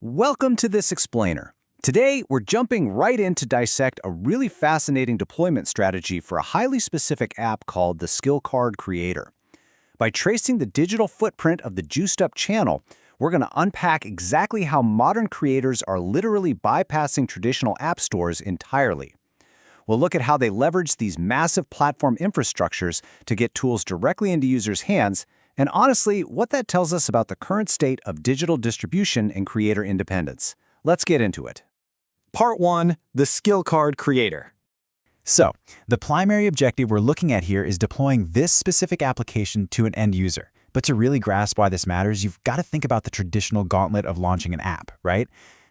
Welcome to This Explainer. Today, we're jumping right in to dissect a really fascinating deployment strategy for a highly specific app called the Skill Card Creator. By tracing the digital footprint of the Juiced Up channel, we're going to unpack exactly how modern creators are literally bypassing traditional app stores entirely. We'll look at how they leverage these massive platform infrastructures to get tools directly into users' hands, and honestly, what that tells us about the current state of digital distribution and creator independence. Let's get into it. Part 1. The Skill Card Creator. So, the primary objective we're looking at here is deploying this specific application to an end user. But to really grasp why this matters, you've got to think about the traditional gauntlet of launching an app, right?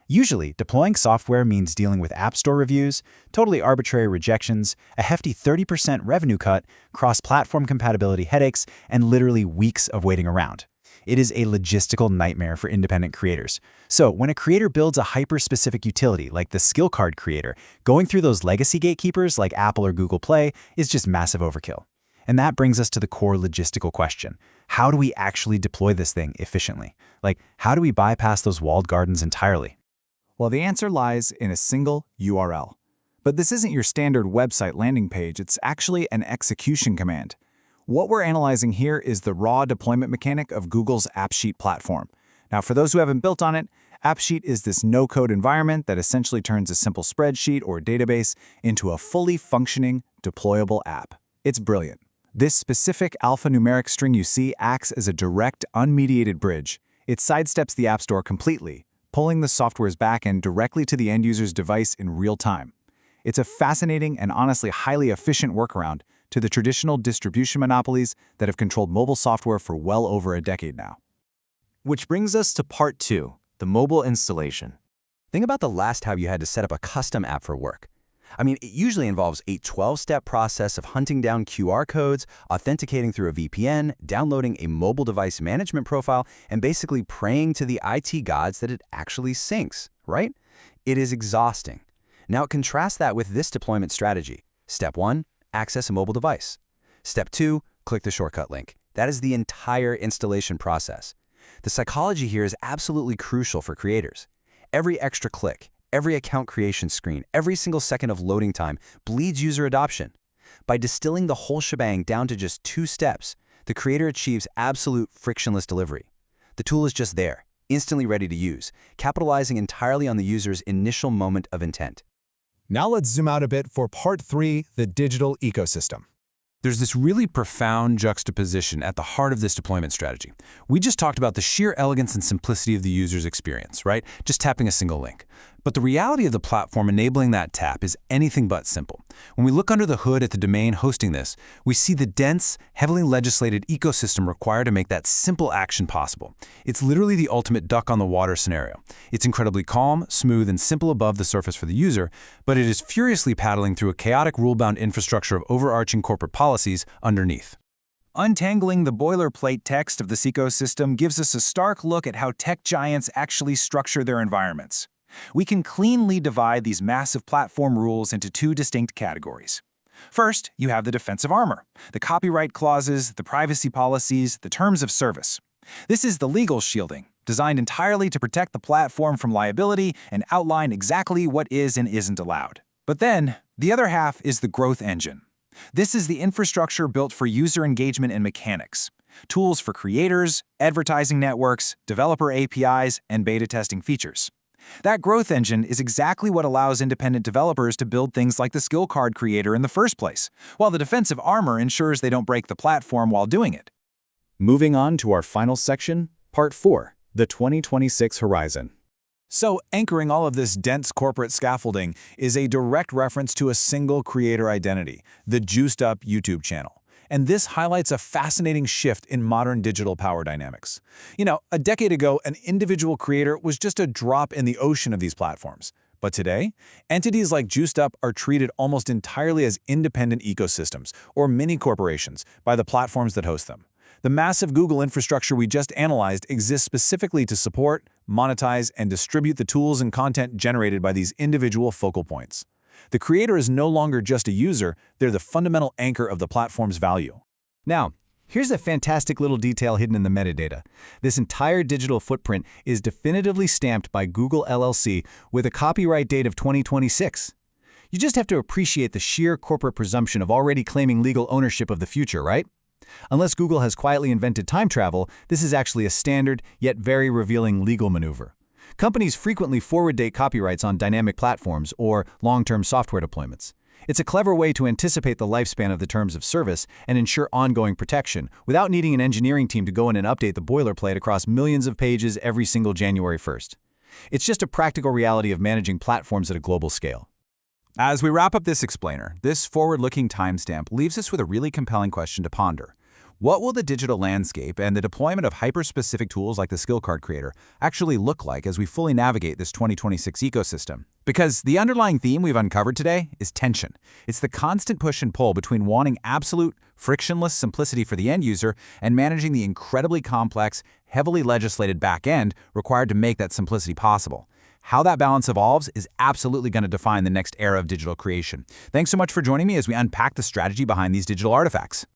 Usually, deploying software means dealing with App Store reviews, totally arbitrary rejections, a hefty 30% revenue cut, cross-platform compatibility headaches, and literally weeks of waiting around. It is a logistical nightmare for independent creators. So, when a creator builds a hyper-specific utility like the Skill Card Creator, going through those legacy gatekeepers like Apple or Google Play is just massive overkill. And that brings us to the core logistical question. How do we actually deploy this thing efficiently? Like, how do we bypass those walled gardens entirely? Well, the answer lies in a single URL. But this isn't your standard website landing page, it's actually an execution command. What we're analyzing here is the raw deployment mechanic of Google's AppSheet platform. Now, for those who haven't built on it, AppSheet is this no-code environment that essentially turns a simple spreadsheet or database into a fully functioning, deployable app. It's brilliant. This specific alphanumeric string you see acts as a direct, unmediated bridge. It sidesteps the App Store completely, pulling the software's backend directly to the end user's device in real time. It's a fascinating and honestly highly efficient workaround to the traditional distribution monopolies that have controlled mobile software for well over a decade now. Which brings us to Part 2, the mobile installation. Think about the last time you had to set up a custom app for work. It usually involves a 12-step process of hunting down QR codes, authenticating through a VPN, downloading a mobile device management profile, and basically praying to the IT gods that it actually syncs, right? It is exhausting. Now contrast that with this deployment strategy. Step 1, access a mobile device. Step 2, click the shortcut link. That is the entire installation process. The psychology here is absolutely crucial for creators. Every extra click, every account creation screen, every single second of loading time bleeds user adoption. By distilling the whole shebang down to just 2 steps, the creator achieves absolute frictionless delivery. The tool is just there, instantly ready to use, capitalizing entirely on the user's initial moment of intent. Now let's zoom out a bit for Part 3, the digital ecosystem. There's this really profound juxtaposition at the heart of this deployment strategy. We just talked about the sheer elegance and simplicity of the user's experience, right? Just tapping a single link. But the reality of the platform enabling that tap is anything but simple. When we look under the hood at the domain hosting this, we see the dense, heavily legislated ecosystem required to make that simple action possible. It's literally the ultimate duck-on-the-water scenario. It's incredibly calm, smooth, and simple above the surface for the user, but it is furiously paddling through a chaotic rule-bound infrastructure of overarching corporate policies underneath. Untangling the boilerplate text of this ecosystem gives us a stark look at how tech giants actually structure their environments. We can cleanly divide these massive platform rules into 2 distinct categories. First, you have the defensive armor, the copyright clauses, the privacy policies, the terms of service. This is the legal shielding, designed entirely to protect the platform from liability and outline exactly what is and isn't allowed. But then, the other half is the growth engine. This is the infrastructure built for user engagement and mechanics. Tools for creators, advertising networks, developer APIs, and beta testing features. That growth engine is exactly what allows independent developers to build things like the Skill Card Creator in the first place, while the defensive armor ensures they don't break the platform while doing it. Moving on to our final section, Part 4, the 2026 Horizon. So, anchoring all of this dense corporate scaffolding is a direct reference to a single creator identity, the Juiced Up YouTube channel. And this highlights a fascinating shift in modern digital power dynamics. A decade ago, an individual creator was just a drop in the ocean of these platforms. But today, entities like Juiced Up are treated almost entirely as independent ecosystems, or mini-corporations, by the platforms that host them. The massive Google infrastructure we just analyzed exists specifically to support, monetize, and distribute the tools and content generated by these individual focal points. The creator is no longer just a user, they're the fundamental anchor of the platform's value. Now, Here's a fantastic little detail hidden in the metadata. This entire digital footprint is definitively stamped by Google LLC with a copyright date of 2026. You just have to appreciate the sheer corporate presumption of already claiming legal ownership of the future, right? Unless Google has quietly invented time travel, this is actually a standard, yet very revealing legal maneuver. Companies frequently forward-date copyrights on dynamic platforms or long-term software deployments. It's a clever way to anticipate the lifespan of the terms of service and ensure ongoing protection without needing an engineering team to go in and update the boilerplate across millions of pages every single January 1st. It's just a practical reality of managing platforms at a global scale. As we wrap up this explainer, this forward-looking timestamp leaves us with a really compelling question to ponder. What will the digital landscape and the deployment of hyper-specific tools like the Skill Card Creator actually look like as we fully navigate this 2026 ecosystem? Because the underlying theme we've uncovered today is tension. It's the constant push and pull between wanting absolute, frictionless simplicity for the end user and managing the incredibly complex, heavily legislated back end required to make that simplicity possible. How that balance evolves is absolutely going to define the next era of digital creation. Thanks so much for joining me as we unpack the strategy behind these digital artifacts.